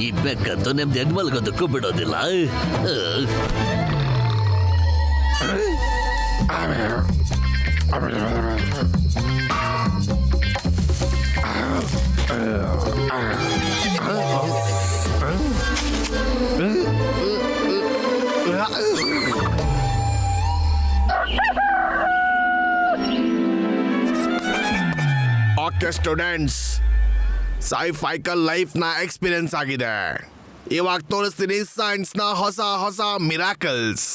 ಈ ಬೆಕ್ಕಂತೂ ನೆಮ್ಮದಿ ಮಲ್ಗೋದಕ್ಕೂ ಬಿಡೋದಿಲ್ಲ. ಓಕೆ ಸ್ಟೂಡೆಂಟ್ಸ್, ಸೈಫೈಕಲ್ ಲೈಫ್ ನ ಎಕ್ಸ್ಪೀರಿಯನ್ಸ್ ಆಗಿದೆ. ಇವಾಗ ತೋರಿಸ್ತೀನಿ ಸೈನ್ಸ್ ನ ಹೊಸ ಹೊಸ ಮಿರಾಕಲ್ಸ್.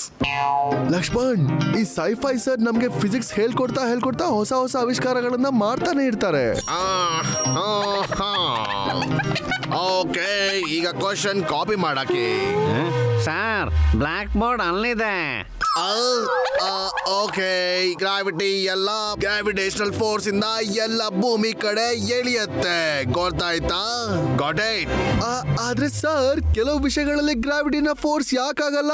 ಲಕ್ಷ್ಮಣ್, ಈ ಸೈಫೈ ಸರ್ ನಮ್ಗೆ ಫಿಸಿಕ್ಸ್ ಹೇಳ್ಕೊಡ್ತಾ ಹೊಸ ಹೊಸ ಆವಿಷ್ಕಾರಗಳನ್ನ ಮಾಡ್ತಾನೆ ಇರ್ತಾರೆ. ಓಕೆ, ಈಗ ಕ್ವಶನ್ ಕಾಪಿ ಮಾಡಕ್ಕೆ. ಸರ್, ಬ್ಲ್ಯಾಕ್ ಬೋರ್ಡ್ ಅಲ್ಲಿದೆ. ಓಕೆ, ಗ್ರಾವಿಟಿ ಎಲ್ಲ ಗ್ರಾವಿಟೇಷನಲ್ ಫೋರ್ಸ್ ಇಂದ ಎಲ್ಲ ಭೂಮಿ ಕಡೆ ಎಳಿಯತ್ತೆ, ಗೊತ್ತಾಯ್ತಾ? Got it? ಆದ್ರೆ ಸರ್, ಕೆಲವು ವಿಷಯಗಳಲ್ಲಿ ಗ್ರಾವಿಟಿನ ಫೋರ್ಸ್ ಯಾಕಾಗಲ್ಲ?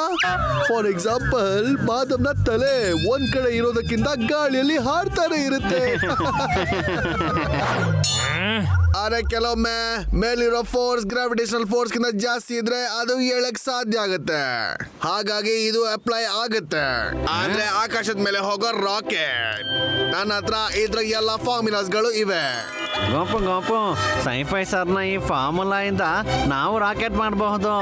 ಫಾರ್ ಎಕ್ಸಾಂಪಲ್, ಬಾದಮ್ನ ತಲೆ ಒಂದ್ ಕಡೆ ಇರೋದಕ್ಕಿಂತ ಗಾಳಿಯಲ್ಲಿ ಹಾರ್ತಾನೆ ಇರುತ್ತೆ. ಆದ್ರೆ ಕೆಲವೊಮ್ಮೆ ಮೇಲಿರೋ ಫೋರ್ಸ್ ಗ್ರಾವಿಟೇಷನಲ್ ಫೋರ್ಸ್ ಗಿಂತ ಜಾಸ್ತಿ ಇದ್ರೆ ಅದು ಹೇಳಕ್ ಸಾಧ್ಯ ಆಗುತ್ತೆ. ಹಾಗಾಗಿ ಇದು ಅಪ್ಲೈ ಆಗುತ್ತೆ. ಆದ್ರೆ ಆಕಾಶದ ಮೇಲೆ ಹೋಗೋ ರಾಕೆಟ್, ನನ್ನ ಹತ್ರ ಇದ್ರ ಎಲ್ಲ ಫಾರ್ಮುಲಾಸ್ ಗಳು ಇವೆ. ಗೋಪು, ಸೈಫೈ ಸರ್ನ ಈ ಫಾರ್ಮುಲಾ ಇಂದ ನಾವು ರಾಕೆಟ್ ಮಾಡಬಹುದು.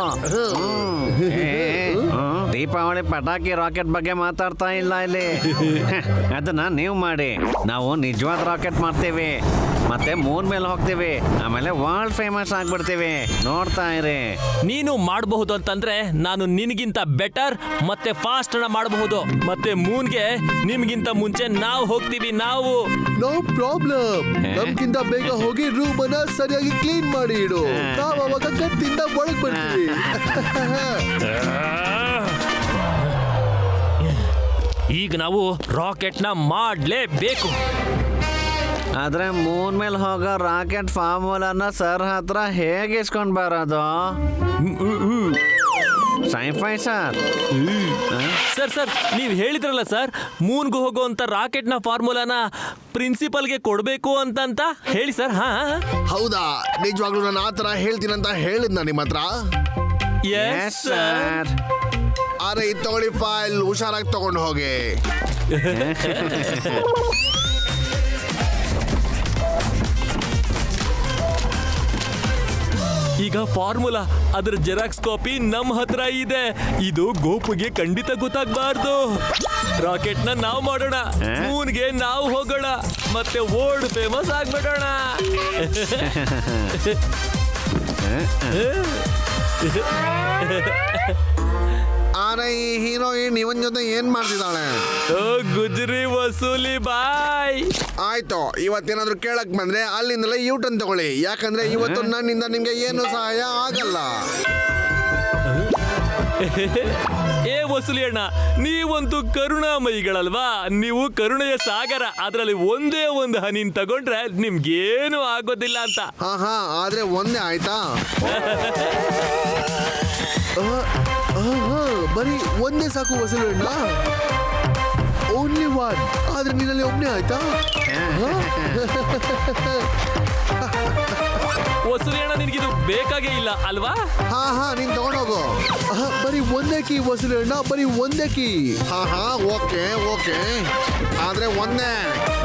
ದೀಪಾವಳಿ ಪಟಾಕಿ ರಾಕೆಟ್ ಬಗ್ಗೆ ಮಾತಾಡ್ತಾ ಇಲ್ಲ ಇಲ್ಲಿ. ಅದನ್ನ ನೀವು ಮಾಡಿ, ನಾವು ನಿಜವಾದ ರಾಕೆಟ್ ಮಾಡ್ತೀವಿ, ಮತ್ತೆ ಮೂನ್ ಮೇಲೆ ಹೋಗ್ತೀವಿ, ಆಮೇಲೆ ವರ್ಲ್ಡ್ ಫೇಮಸ್ ಆಗ್ಬಿಡ್ತೀವಿ. ನೋಡ್ತಾ ಇರಿ. ನೀನು ಮಾಡಬಹುದು ಅಂತಂದ್ರೆ ನಾನು ನಿನ್ಗಿಂತ ಬೆಟರ್ ಮತ್ತೆ ಫಾಸ್ಟ್ ಮಾಡಬಹುದು. ಮತ್ತೆ ಮೂನ್ಗೆ ನಿಮ್ಗಿಂತ ಮುಂಚೆ ನಾವು ಹೋಗ್ತೀವಿ. ನಾವು ನೋ ಪ್ರಾಬ್ಲಮ್. ನಮ್ಗಿಂತ ಬೇಗ ಹೋಗಿ ರೂಮ್ ಅನ್ನ ಸರಿಯಾಗಿ ಕ್ಲೀನ್ ಮಾಡಿ ಇಡು. ನಾವು ಅವಾಗ ಕತ್ತಿಂದ ಒಳಗ್ ಬರ್ತೀವಿ. ಈಗ ನಾವು ರಾಕೆಟ್ ನ ಮಾಡ್ಲೇಬೇಕು. ಆದ್ರೆ ಮೂನ್ ಮೇಲೆ ಹೋಗೋ ರಾಕೆಟ್ ಫಾರ್ಮುಲಾನ ಸರ್ ಹತ್ರ ಹೇಗೆ ಇಸ್ಕೊಂಡ್ ಬರೋದು? ಸೈಫೈ ಸರ್, ಸರ್ ನೀವ್ ಹೇಳಿದ್ರಲ್ಲ ಸರ್, ಮೂನ್ಗೂ ಹೋಗುವಂತ ರಾಕೆಟ್ ನ ಫಾರ್ಮುಲಾನ ಪ್ರಿನ್ಸಿಪಲ್ಗೆ ಕೊಡ್ಬೇಕು ಅಂತ ಹೇಳಿ ಸರ್. ಹೌದಾ? ನಿಜವಾಗ್ಲೂ ನಾನು ಆತರ ಹೇಳ್ತೀನಂತ ಹೇಳಿದ್ನ ನಿಮ್ಮ ಹತ್ರ? Yes sir. ಅರೆ, ಇದು ತಗೊಳ್ಳಿ ಫೈಲ್, ಹುಷಾರಾಗಿ ತಗೊಂಡು ಹೋಗಿ. ಈಗ ಫಾರ್ಮುಲಾ ಅದರ ಜೆರಾಕ್ಸ್ ಕಾಪಿ ನಮ್ಮ ಹತ್ರ ಇದೆ. ಇದು ಗೋಪುಗೆ ಖಂಡಿತ ಗೊತ್ತಾಗಬಾರ್ದು. ರಾಕೆಟ್ ನ ನಾವು ಮಾಡೋಣ, ಮೂನ್ಗೆ ನಾವು ಹೋಗೋಣ, ಮತ್ತೆ ವರ್ಲ್ಡ್ ಫೇಮಸ್ ಆಗ್ಬಿಡೋಣ. ಆದ್ರೆ ಈ ಹೀರೋಯಿನ್ ಇವನ್ ಜೊತೆ ಏನ್ ಮಾಡ್ತಿದ್ದಾಳೆ? ಗುಜರಿ ವಸೂಲಿ ಬಾಯ್. ಆಯ್ತು, ಇವತ್ತೇನಾದ್ರೂ ಕೇಳಕ್ ಬಂದ್ರೆ ಅಲ್ಲಿಂದಲೇ ಯೂಟರ್ನ್ ತಗೊಳ್ಳಿ, ಯಾಕಂದ್ರೆ ಇವತ್ತು ನನ್ನಿಂದ ನಿಮ್ಗೆ ಏನು ಸಹಾಯ ಆಗಲ್ಲ. ಏ ವಸೂಲಿ ಅಣ್ಣ, ನೀವಂತೂ ಕರುಣಾಮಯಿಗಳಲ್ವಾ? ನೀವು ಕರುಣೆಯ ಸಾಗರ. ಅದ್ರಲ್ಲಿ ಒಂದೇ ಒಂದು ಹನಿನ್ ತಗೊಂಡ್ರೆ ನಿಮ್ಗೇನು ಆಗೋದಿಲ್ಲ ಅಂತ. ಹಾ, ಆದ್ರೆ ಒಂದೇ ಆಯ್ತಾ? ಬರೀ ಒಂದೇ ಸಾಕು ವಸೂಲಣ್ಣ. Only one. ಆದ್ರೆ ಆದ್ರೆ ನೀನಲ್ಲಿ ಒಬ್ನೇ ಆಯ್ತಾ? ವಸೂಲಿ ಅಣ್ಣ ನಿನಗಿದು ಬೇಕಾಗೇ ಇಲ್ಲ ಅಲ್ವಾ? ಹಾ ನೀನ್ ತಗೊಂಡೋಗು. ಬರೀ ಒಂದೇ ಕೀ ವಸೂಲಿ ಅಣ್ಣ, ಬರೀ ಒಂದೇ ಕೀ. ಹಾ ಓಕೆ ಆದ್ರೆ ಒಂದೇ.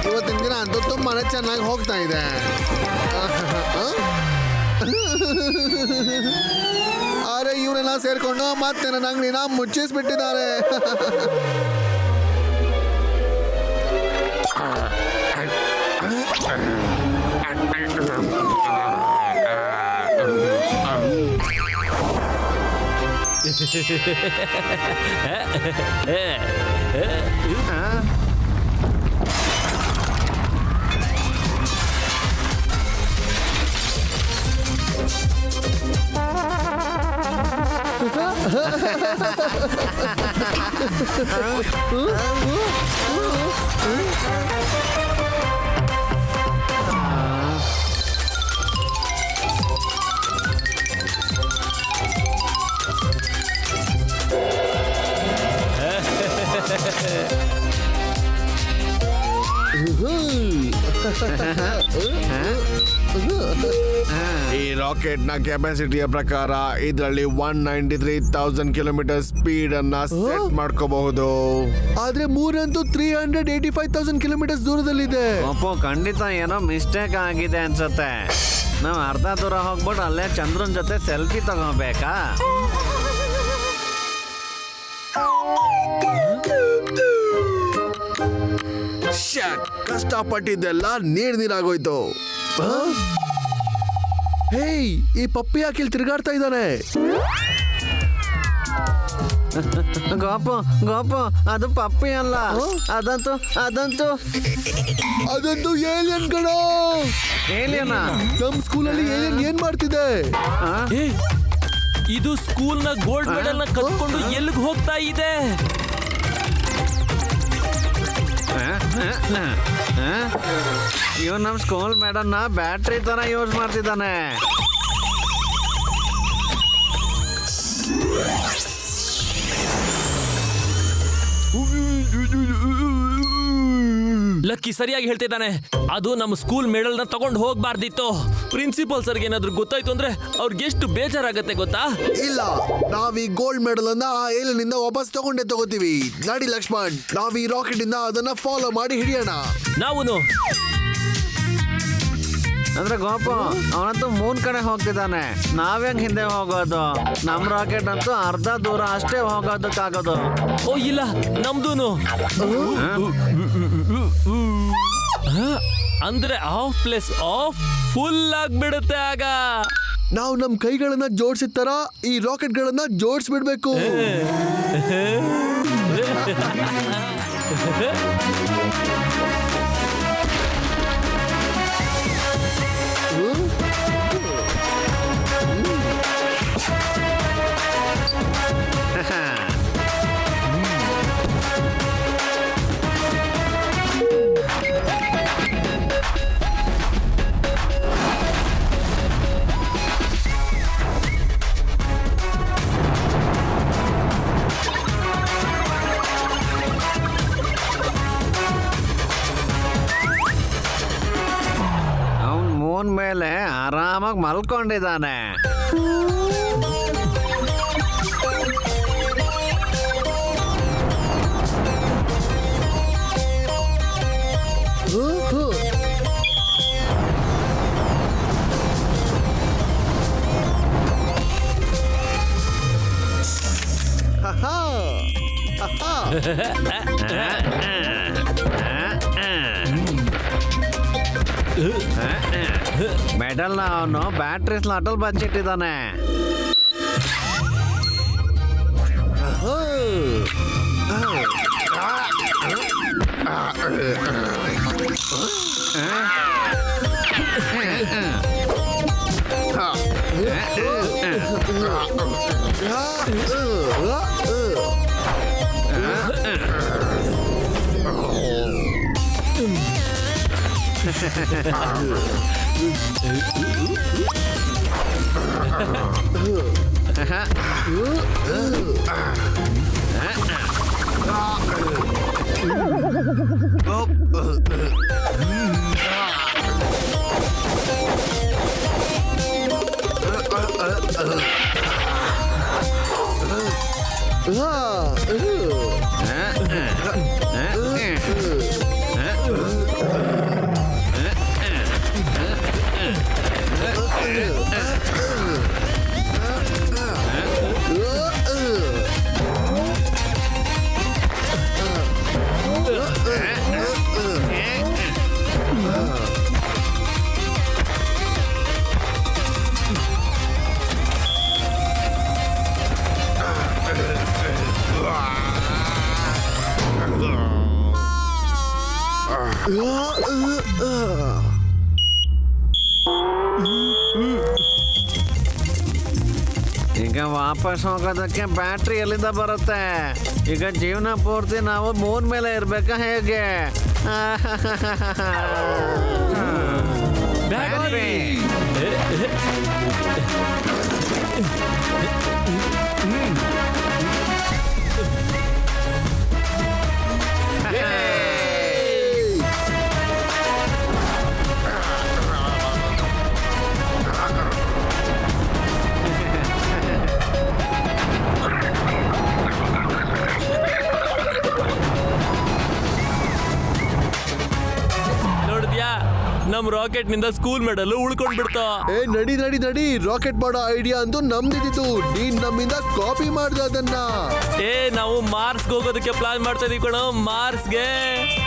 ಇವತ್ತಿನ ದಿನ ಅಂತೂ ತುಂಬಾನೇ ಚೆನ್ನಾಗಿ ಹೋಗ್ತಾ ಇದೆ. ಅರೆ ಇವರೆಲ್ಲ ಸೇರ್ಕೊಂಡು ಮತ್ತೆ ನನ್ನ ಅಂಗಡಿನ ಮುಚ್ಚಿಸ್ಬಿಟ್ಟಿದ್ದಾರೆ. ಈ ರಾಕೆಟ್ ನ ಕೆಪಾಸಿಟಿಯ ಪ್ರಕಾರ ಇದರಲ್ಲಿ 193,000 ಕಿಲೋಮೀಟರ್ ಸ್ಪೀಡ್ ಅನ್ನ ಸೆಟ್ ಮಾಡ್ಕೋಬಹುದು. ಆದ್ರೆ ಮೂರಂತೂ 385,000 ಕಿಲೋಮೀಟರ್ ದೂರದಲ್ಲಿದೆ. ಅಪ್ಪೋ ಖಂಡಿತ ಏನೋ ಮಿಸ್ಟೇಕ್ ಆಗಿದೆ ಅನ್ಸುತ್ತೆ. ನಾವು ಅರ್ಧ ದೂರ ಹೋಗ್ಬಿಟ್ಟು ಅಲ್ಲೇ ಚಂದ್ರನ್ ಜೊತೆ ಸೆಲ್ಫಿ ತಗೋಬೇಕಾ? ಕಷ್ಟಪಟ್ಟಿದ್ದೆಲ್ಲ ನೀರಾಗೋಯ್ತು. ಹೇಯ್, ಈ ಪಪ್ಪಿ ಯಾಕೆ ಇಲ್ಲಿ ತಿರುಗಾಡ್ತಾ ಇದ್ದಾನೆ? ಗೋಪು ಅದು ಪಪ್ಪಿ ಅಲ್ಲ, ಅದಂತೂ ಏಲಿಯನ್ ಕಣೋ. ಏಲಿಯನ? ನಮ್ ಸ್ಕೂಲಲ್ಲಿ ಏಲಿಯನ್ ಏನ್ ಮಾಡ್ತಿದೆ? ಏ, ಇದು ಸ್ಕೂಲ್ ನ ಗೋಲ್ಡ್ ಮೆಡಲ್ ನ ಕದ್ಕೊಂಡು ಎಲ್ಲಿಗೆ ಹೋಗ್ತಾ ಇದೆ? ಇವ್ ನಮ್ ಸ್ಕೂಲ್ ಮೇಡಮ್ನ ಬ್ಯಾಟ್ರಿ ತರ ಯೂಸ್ ಮಾಡ್ತಿದ್ದಾನೆ. ಲಕ್ಕಿ ಸರಿಯಾಗಿ ಹೇಳ್ತಿದ್ದಾನೆ. ಅದು ನಮ್ಮ ಸ್ಕೂಲ್ ಮೆಡಲ್ ನ ತಗೊಂಡು ಹೋಗ್ಬಾರ್ದಿತ್ತು. ಪ್ರಿನ್ಸಿಪಲ್ ಸರ್ಗೆ ಏನಾದ್ರು ಗೊತ್ತಾಯ್ತು ಅಂದ್ರೆ ಅವ್ರಿಗೆ ಎಷ್ಟು ಬೇಜಾರಾಗತ್ತೆ ಗೊತ್ತಾ? ಇಲ್ಲ, ನಾವ್ ಈ ಗೋಲ್ಡ್ ಮೆಡಲ್ ಅನ್ನ ಆ ಏಲಿನಿಂದ ವಾಪಸ್ ತಗೋತೀವಿ. ನಡಿ ಲಕ್ಷ್ಮಣ್, ನಾವ್ ಈ ರಾಕೆಟ್ ಇಂದ ಅದನ್ನ ಫಾಲೋ ಮಾಡಿ ಹಿಡಿಯೋಣ. ನಾವುನು ಅಂದ್ರೆ ಗೋಪು ಅವನಂತೂ ಮೂನ್ ಕಡೆ ಹೋಗ್ತಿದ್ದಾನೆ. ನಾವ್ಹೆಂಗ್ ಹಿಂದೆ ಹೋಗೋದು? ನಮ್ ರಾಕೆಟ್ ಅಂತೂ ಅರ್ಧ ದೂರ ಅಷ್ಟೇ ಹೋಗೋದಕ್ಕಾಗೋದು. ಓ ಇಲ್ಲ, ನಮ್ದೂನು. ಅಂದ್ರೆ ಆಫ್ ಪ್ಲಸ್ ಆಫ್ ಫುಲ್ ಆಗ್ಬಿಡುತ್ತೆ ಆಗ. ನಾವು ನಮ್ ಕೈಗಳನ್ನ ಜೋಡಿಸಿದ ತರ ಈ ರಾಕೆಟ್ ಗಳನ್ನ ಜೋಡಿಸ್ಬಿಡ್ಬೇಕು. ಮೇಲೆ ಆರಾಮಾಗಿ ಮಲ್ಕೊಂಡಿದ್ದಾನೆ. ಮೆಡಲ್ ಅವನು ಬ್ಯಾಟ್ರಿ ಸ್ಲಾಟಲ್ ಬಚ್ಚಿಟ್ಟಿದ್ದಾನೆ. ಈಗ ವಾಪಸ್ ಹೋಗೋದಕ್ಕೆ ಬ್ಯಾಟ್ರಿ ಎಲ್ಲಿಂದ ಬರುತ್ತೆ? ಈಗ ಜೀವನ ಪೂರ್ತಿ ನಾವು ಮೂನ್ ಮೇಲೆ ಇರ್ಬೇಕಾ ಹೇಗೆ? ಬ್ಯಾಟ್ರಿ. ನೋಡಿದ್ಯಾ, ನಮ್ ರಾಕೆಟ್ ನಿಂದ ಸ್ಕೂಲ್ ಮೆಡಲ್ ಉಳ್ಕೊಂಡ್ ಬಿಡ್ತಾ. ಏ ನಡಿ ನಡಿ ನಡಿ, ರಾಕೆಟ್ ಮಾಡೋ ಐಡಿಯಾ ಅಂತೂ ನಮ್ದಿದ್ದು, ನೀನ್ ನಮ್ಮಿಂದ ಕಾಪಿ ಮಾಡ್ದೆ ಅದನ್ನ. ಏ ನಾವು ಮಾರ್ಸ್ ಹೋಗೋದಕ್ಕೆ ಪ್ಲಾನ್ ಮಾಡ್ತಾ ಇದೀವಿ ಕಣೋ, ಮಾರ್ಸ್ಗೆ.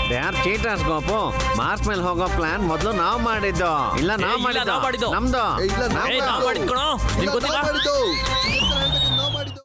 They are cheaters Gopu. Mars ಮೇಲೆ ಹೋಗೋ ಪ್ಲಾನ್ ಮೊದಲು ನಾವು ಮಾಡಿದ್ದು. ಇಲ್ಲ ನಾವು ಏ, ಇಲ್ಲ, ನಾವ್ ಮಾಡಿದ್ದು. ಮಾಡಿದ್ದು ನಮ್ದು. ಏ, ಇಲ್ಲ ನಾವ್ ಏ, ನಾವ್ ಮಾಡಿದ್ದು. ಮಾಡಿದ್ದು ಕಣೋ, ನಿಂಗ್ ಇಲ್ಲ, ನಾವ್ ಗೊತ್ತಿಲ್ಲ? ಮಾಡಿದ್ದು.